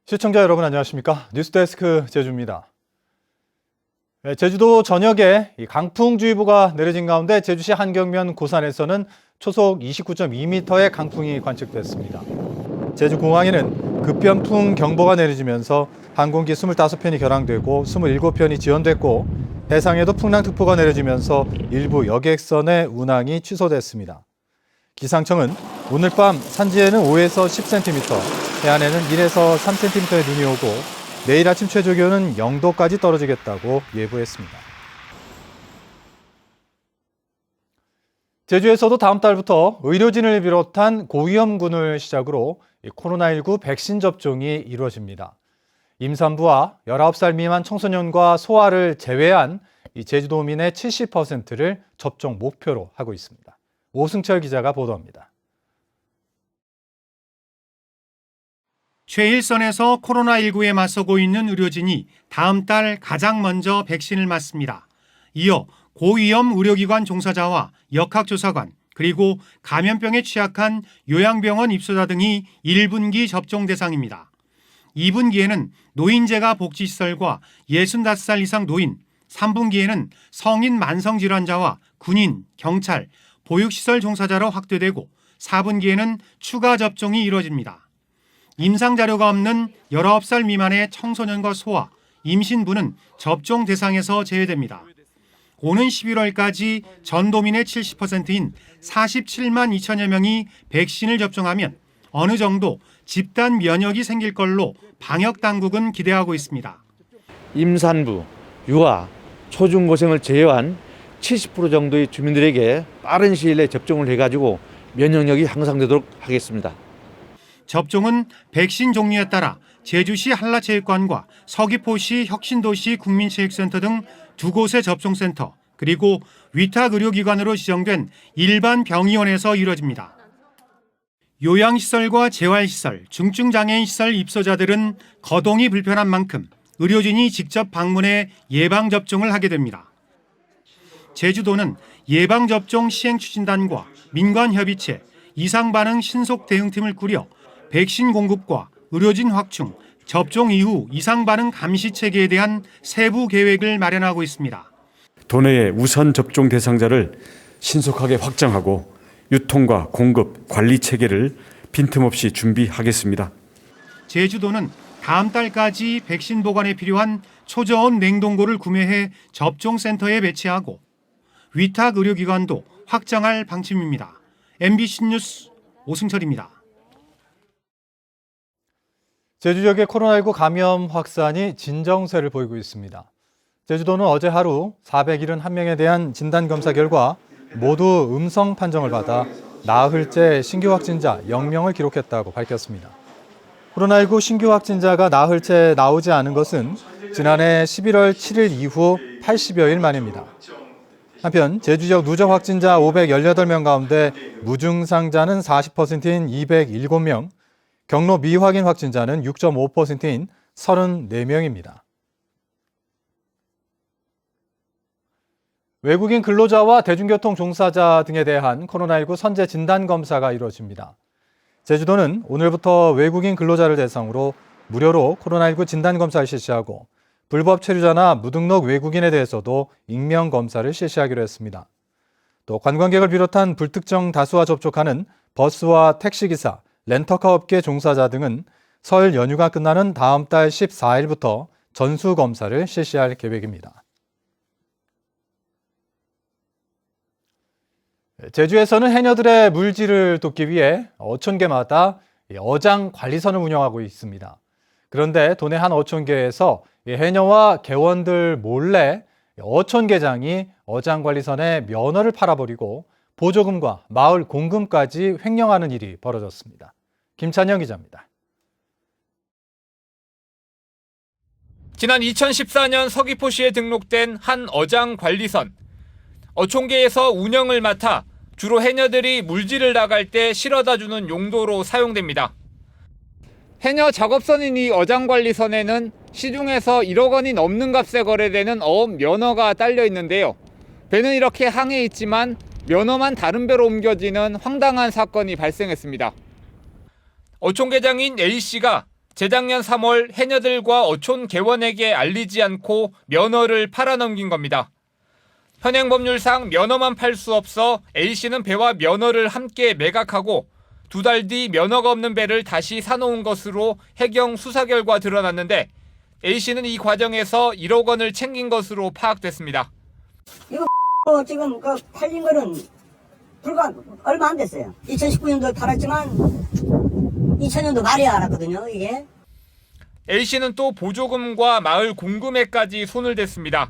시청자 여러분 안녕하십니까? 뉴스데스크 제주입니다. 제주도 전역에 강풍주의보가 내려진 가운데 제주시 한경면 고산에서는 초속 29.2m의 강풍이 관측됐습니다. 제주공항에는 급변풍 경보가 내려지면서 항공기 25편이 결항되고 27편이 지연됐고 해상에도 풍랑특보가 내려지면서 일부 여객선의 운항이 취소됐습니다. 기상청은 오늘 밤 산지에는 5에서 10cm, 해안에는 1에서 3cm의 눈이 오고 내일 아침 최저기온은 0도까지 떨어지겠다고 예보했습니다. 제주에서도 다음 달부터 의료진을 비롯한 고위험군을 시작으로 코로나19 백신 접종이 이루어집니다. 임산부와 19살 미만 청소년과 소아를 제외한 제주도민의 70%를 접종 목표로 하고 있습니다. 오승철 기자가 보도합니다. 최일선에서 코로나19에 맞서고 있는 의료진이 다음 달 가장 먼저 백신을 맞습니다. 이어 고위험 의료기관 종사자와 역학조사관, 그리고 감염병에 취약한 요양병원 입소자 등이 1분기 접종 대상입니다. 2분기에는 노인재가 복지시설과 65살 이상 노인, 3분기에는 성인 만성질환자와 군인, 경찰, 보육시설 종사자로 확대되고 4분기에는 추가 접종이 이루어집니다. 임상 자료가 없는 19살 미만의 청소년과 소아, 임신부는 접종 대상에서 제외됩니다. 오는 11월까지 전도민의 70%인 47만 2천여 명이 백신을 접종하면 어느 정도 집단 면역이 생길 걸로 방역 당국은 기대하고 있습니다. 임산부, 유아, 초중고생을 제외한 70% 정도의 주민들에게 빠른 시일 내에 접종을 해가지고 면역력이 향상되도록 하겠습니다. 접종은 백신 종류에 따라 제주시 한라체육관과 서귀포시 혁신도시 국민체육센터 등 두 곳의 접종센터, 그리고 위탁의료기관으로 지정된 일반 병의원에서 이루어집니다. 요양시설과 재활시설, 중증장애인시설 입소자들은 거동이 불편한 만큼 의료진이 직접 방문해 예방접종을 하게 됩니다. 제주도는 예방접종 시행추진단과 민관협의체, 이상반응 신속대응팀을 꾸려 백신 공급과 의료진 확충, 접종 이후 이상반응 감시체계에 대한 세부 계획을 마련하고 있습니다. 도내의 우선 접종 대상자를 신속하게 확장하고 유통과 공급, 관리 체계를 빈틈없이 준비하겠습니다. 제주도는 다음 달까지 백신 보관에 필요한 초저온 냉동고를 구매해 접종센터에 배치하고 위탁 의료기관도 확장할 방침입니다. MBC 뉴스 오승철입니다. 제주 지역의 코로나19 감염 확산이 진정세를 보이고 있습니다. 제주도는 어제 하루 471명에 대한 진단검사 결과 모두 음성 판정을 받아 나흘째 신규 확진자 0명을 기록했다고 밝혔습니다. 코로나19 신규 확진자가 나흘째 나오지 않은 것은 지난해 11월 7일 이후 80여일 만입니다. 한편 제주 지역 누적 확진자 518명 가운데 무증상자는 40%인 207명, 경로 미확인 확진자는 6.5%인 34명입니다. 외국인 근로자와 대중교통 종사자 등에 대한 코로나19 선제 진단검사가 이루어집니다. 제주도는 오늘부터 외국인 근로자를 대상으로 무료로 코로나19 진단검사를 실시하고 불법 체류자나 무등록 외국인에 대해서도 익명검사를 실시하기로 했습니다. 또 관광객을 비롯한 불특정 다수와 접촉하는 버스와 택시기사, 렌터카 업계 종사자 등은 설 연휴가 끝나는 다음 달 14일부터 전수검사를 실시할 계획입니다. 제주에서는 해녀들의 물질을 돕기 위해 어촌계마다 어장 관리선을 운영하고 있습니다. 그런데 도내 한 어촌계에서 해녀와 개원들 몰래 어촌계장이 어장관리선에 면허를 팔아버리고 보조금과 마을 공금까지 횡령하는 일이 벌어졌습니다. 김찬영 기자입니다. 지난 2014년 서귀포시에 등록된 한 어장관리선. 어촌계에서 운영을 맡아 주로 해녀들이 물질을 나갈 때 실어다 주는 용도로 사용됩니다. 해녀 작업선인 이 어장관리선에는 시중에서 1억 원이 넘는 값에 거래되는 어업 면허가 딸려 있는데요. 배는 이렇게 항해 있지만 면허만 다른 배로 옮겨지는 황당한 사건이 발생했습니다. 어촌계장인 A씨가 재작년 3월 해녀들과 어촌 개원에게 알리지 않고 면허를 팔아넘긴 겁니다. 현행 법률상 면허만 팔 수 없어 A씨는 배와 면허를 함께 매각하고 2달 뒤 면허가 없는 배를 다시 사놓은 것으로 해경 수사 결과 드러났는데 A씨는 이 과정에서 1억 원을 챙긴 것으로 파악됐습니다. 이거 지금 그 팔린 거는 불과 얼마 안 됐어요. 2019년도에 팔았지만 2000년도 말에 알았거든요, 이게. A씨는 또 보조금과 마을 공금에까지 손을 댔습니다.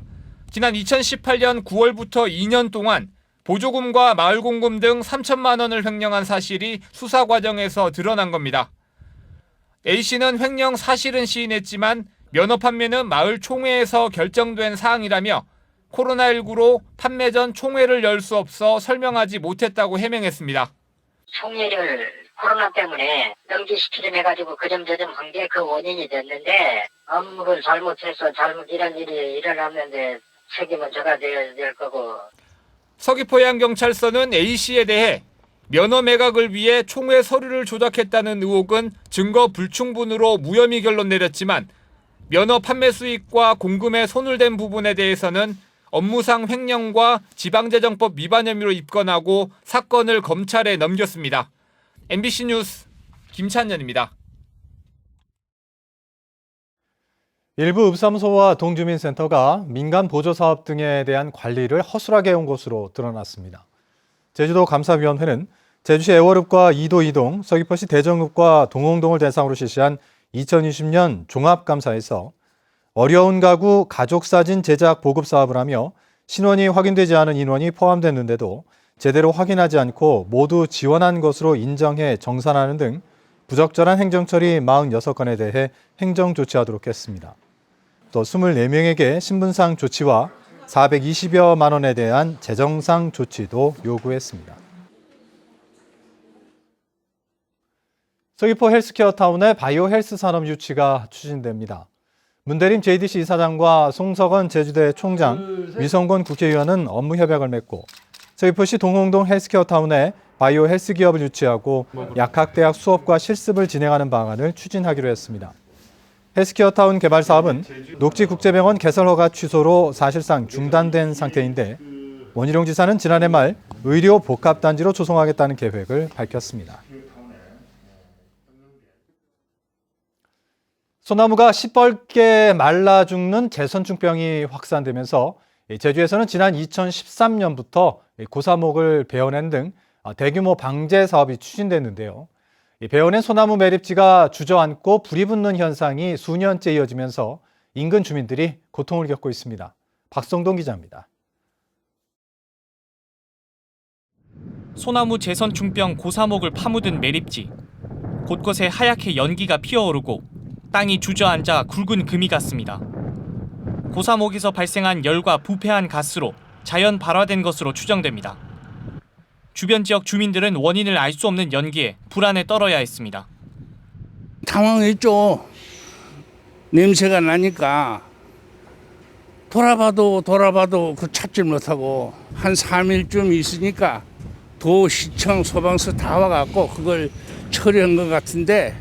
지난 2018년 9월부터 2년 동안 보조금과 마을 공금 등 3천만 원을 횡령한 사실이 수사 과정에서 드러난 겁니다. A씨는 횡령 사실은 시인했지만 면허 판매는 마을 총회에서 결정된 사항이라며 코로나19로 판매 전 총회를 열 수 없어 설명하지 못했다고 해명했습니다. 총회를 코로나 때문에 연기시키려 해가지고 그 점 저 점 한 게 그 원인이 됐는데 업무를 잘못해서 이런 일이 일어났는데 책임은 제가 될 거고. 서귀포해양경찰서는 A씨에 대해 면허 매각을 위해 총회 서류를 조작했다는 의혹은 증거 불충분으로 무혐의 결론 내렸지만 면허 판매 수익과 공금에 손을 댄 부분에 대해서는 업무상 횡령과 지방재정법 위반 혐의로 입건하고 사건을 검찰에 넘겼습니다. MBC 뉴스 김찬년입니다. 일부 읍사무소와 동주민센터가 민간 보조사업 등에 대한 관리를 허술하게 해온 것으로 드러났습니다. 제주도 감사위원회는 제주시 애월읍과 이도 이동, 서귀포시 대정읍과 동홍동을 대상으로 실시한 2020년 종합감사에서 어려운 가구 가족사진 제작 보급 사업을 하며 신원이 확인되지 않은 인원이 포함됐는데도 제대로 확인하지 않고 모두 지원한 것으로 인정해 정산하는 등 부적절한 행정처리 46건에 대해 행정조치하도록 했습니다. 또 24명에게 신분상 조치와 420여만 원에 대한 재정상 조치도 요구했습니다. 서귀포 헬스케어 타운의 바이오 헬스 산업 유치가 추진됩니다. 문대림 JDC 이사장과 송석원 제주대 총장, 위성권 국회의원은 업무 협약을 맺고 서귀포시 동홍동 헬스케어 타운에 바이오 헬스 기업을 유치하고 약학대학 수업과 실습을 진행하는 방안을 추진하기로 했습니다. 헬스케어 타운 개발 사업은 녹지국제병원 개설 허가 취소로 사실상 중단된 상태인데 원희룡 지사는 지난해 말 의료 복합단지로 조성하겠다는 계획을 밝혔습니다. 소나무가 시뻘게 말라 죽는 제선충병이 확산되면서 제주에서는 지난 2013년부터 고사목을 베어낸 등 대규모 방제 사업이 추진됐는데요. 베어낸 소나무 매립지가 주저앉고 불이 붙는 현상이 수년째 이어지면서 인근 주민들이 고통을 겪고 있습니다. 박성동 기자입니다. 소나무 제선충병 고사목을 파묻은 매립지. 곳곳에 하얗게 연기가 피어오르고 땅이 주저앉아 굵은 금이 갔습니다. 고사목에서 발생한 열과 부패한 가스로 자연 발화된 것으로 추정됩니다. 주변 지역 주민들은 원인을 알 수 없는 연기에 불안에 떨어야 했습니다. 당황했죠. 냄새가 나니까 돌아봐도 그 찾질 못하고 한 3일쯤 있으니까 도, 시청, 소방서 다 와갖고 그걸 처리한 것 같은데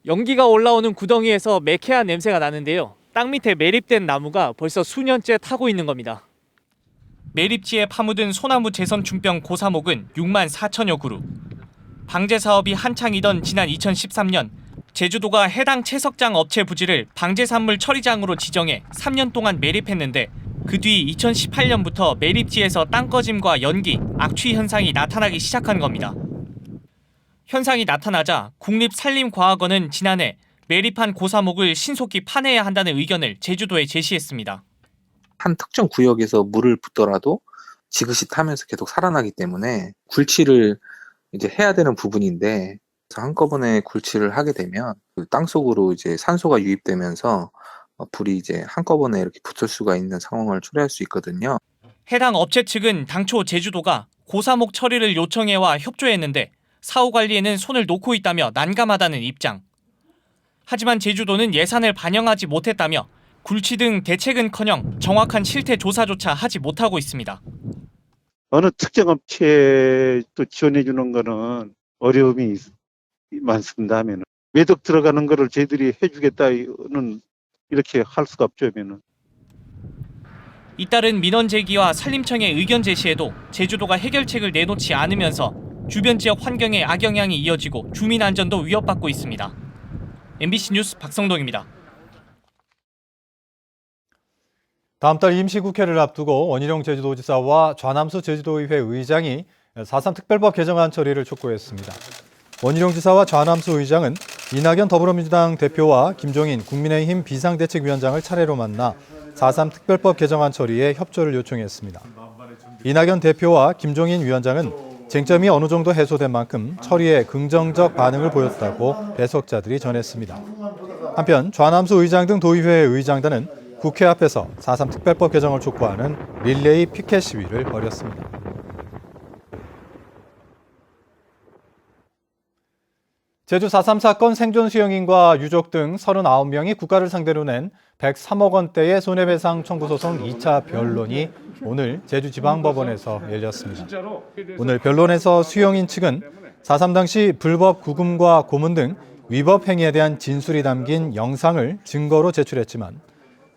연기가 올라오는 구덩이에서 매캐한 냄새가 나는데요. 땅 밑에 매립된 나무가 벌써 수년째 타고 있는 겁니다. 매립지에 파묻은 소나무 제선충병 고사목은 6만 4천여 그루. 방제 사업이 한창이던 지난 2013년 제주도가 해당 채석장 업체 부지를 방제산물 처리장으로 지정해 3년 동안 매립했는데 그 뒤 2018년부터 매립지에서 땅 꺼짐과 연기, 악취 현상이 나타나기 시작한 겁니다. 현상이 나타나자 국립산림과학원은 지난해 매립한 고사목을 신속히 파내야 한다는 의견을 제주도에 제시했습니다. 한 특정 구역에서 물을 붓더라도 지그시 타면서 계속 살아나기 때문에 굴치를 이제 해야 되는 부분인데 한꺼번에 굴치를 하게 되면 그 땅속으로 이제 산소가 유입되면서 불이 이제 한꺼번에 이렇게 붙을 수가 있는 상황을 초래할 수 있거든요. 해당 업체 측은 당초 제주도가 고사목 처리를 요청해와 협조했는데 사후 관리에는 손을 놓고 있다며 난감하다는 입장. 하지만 제주도는 예산을 반영하지 못했다며 굴치 등 대책은커녕 정확한 실태 조사조차 하지 못하고 있습니다. 어느 특정 업체에 또 지원해 주는 거는 어려움이 많습니다 하면은 매덕 들어가는 거를 저희들이 해주겠다는 이렇게 할 수가 없죠. 그러면은. 잇따른 민원 제기와 산림청의 의견 제시에도 제주도가 해결책을 내놓지 않으면서 주변 지역 환경에 악영향이 이어지고 주민 안전도 위협받고 있습니다. MBC 뉴스 박성동입니다. 다음 달 임시국회를 앞두고 원희룡 제주도지사와 좌남수 제주도의회 의장이 4.3 특별법 개정안 처리를 촉구했습니다. 원희룡 지사와 좌남수 의장은 이낙연 더불어민주당 대표와 김종인 국민의힘 비상대책위원장을 차례로 만나 4.3 특별법 개정안 처리에 협조를 요청했습니다. 이낙연 대표와 김종인 위원장은 쟁점이 어느 정도 해소된 만큼 처리에 긍정적 반응을 보였다고 배석자들이 전했습니다. 한편 좌남수 의장 등 도의회 의장단은 국회 앞에서 4.3 특별법 개정을 촉구하는 릴레이 피켓 시위를 벌였습니다. 제주 4.3 사건 생존 수용인과 유족 등 39명이 국가를 상대로 낸 103억 원대의 손해배상 청구 소송 2차 변론이 오늘 제주지방법원에서 열렸습니다. 오늘 변론에서 수용인 측은 4.3 당시 불법 구금과 고문 등 위법 행위에 대한 진술이 담긴 영상을 증거로 제출했지만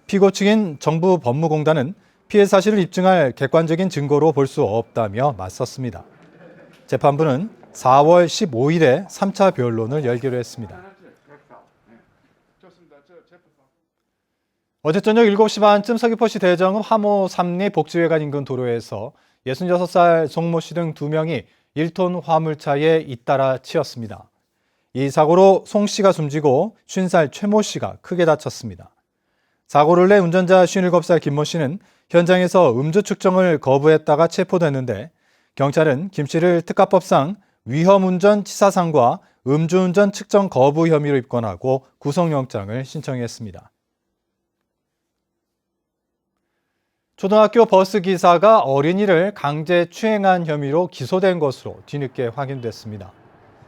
피고 측인 정부 법무공단은 피해 사실을 입증할 객관적인 증거로 볼 수 없다며 맞섰습니다. 재판부는 4월 15일에 3차 변론을 열기로 했습니다. 어제 저녁 7시 반쯤 서귀포시 대정읍 하모 삼리 복지회관 인근 도로에서 66살 송모 씨 등 2명이 1톤 화물차에 잇따라 치였습니다. 이 사고로 송 씨가 숨지고 50살 최모 씨가 크게 다쳤습니다. 사고를 내 운전자 57살 김모 씨는 현장에서 음주 측정을 거부했다가 체포됐는데 경찰은 김 씨를 특가법상 위험운전 치사상과 음주운전 측정 거부 혐의로 입건하고 구속영장을 신청했습니다. 초등학교 버스기사가 어린이를 강제 추행한 혐의로 기소된 것으로 뒤늦게 확인됐습니다.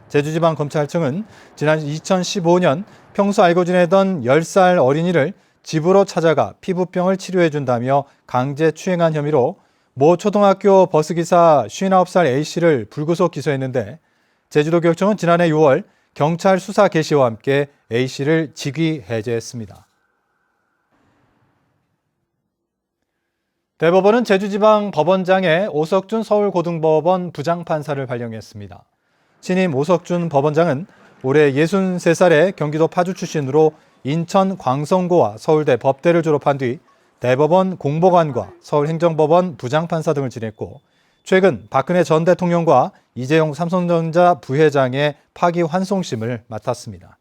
제주지방검찰청은 지난 2015년 평소 알고 지내던 10살 어린이를 집으로 찾아가 피부병을 치료해준다며 강제 추행한 혐의로 모 초등학교 버스기사 59살 A씨를 불구속 기소했는데 제주도교육청은 지난해 6월 경찰 수사 개시와 함께 A씨를 직위 해제했습니다. 대법원은 제주지방법원장에 오석준 서울고등법원 부장판사를 발령했습니다. 신임 오석준 법원장은 올해 63살의 경기도 파주 출신으로 인천 광성고와 서울대 법대를 졸업한 뒤 대법원 공보관과 서울행정법원 부장판사 등을 지냈고 최근 박근혜 전 대통령과 이재용 삼성전자 부회장의 파기환송심을 맡았습니다.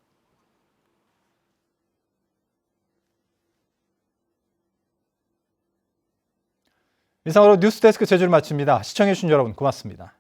이상으로 뉴스데스크 제주를 마칩니다. 시청해주신 여러분 고맙습니다.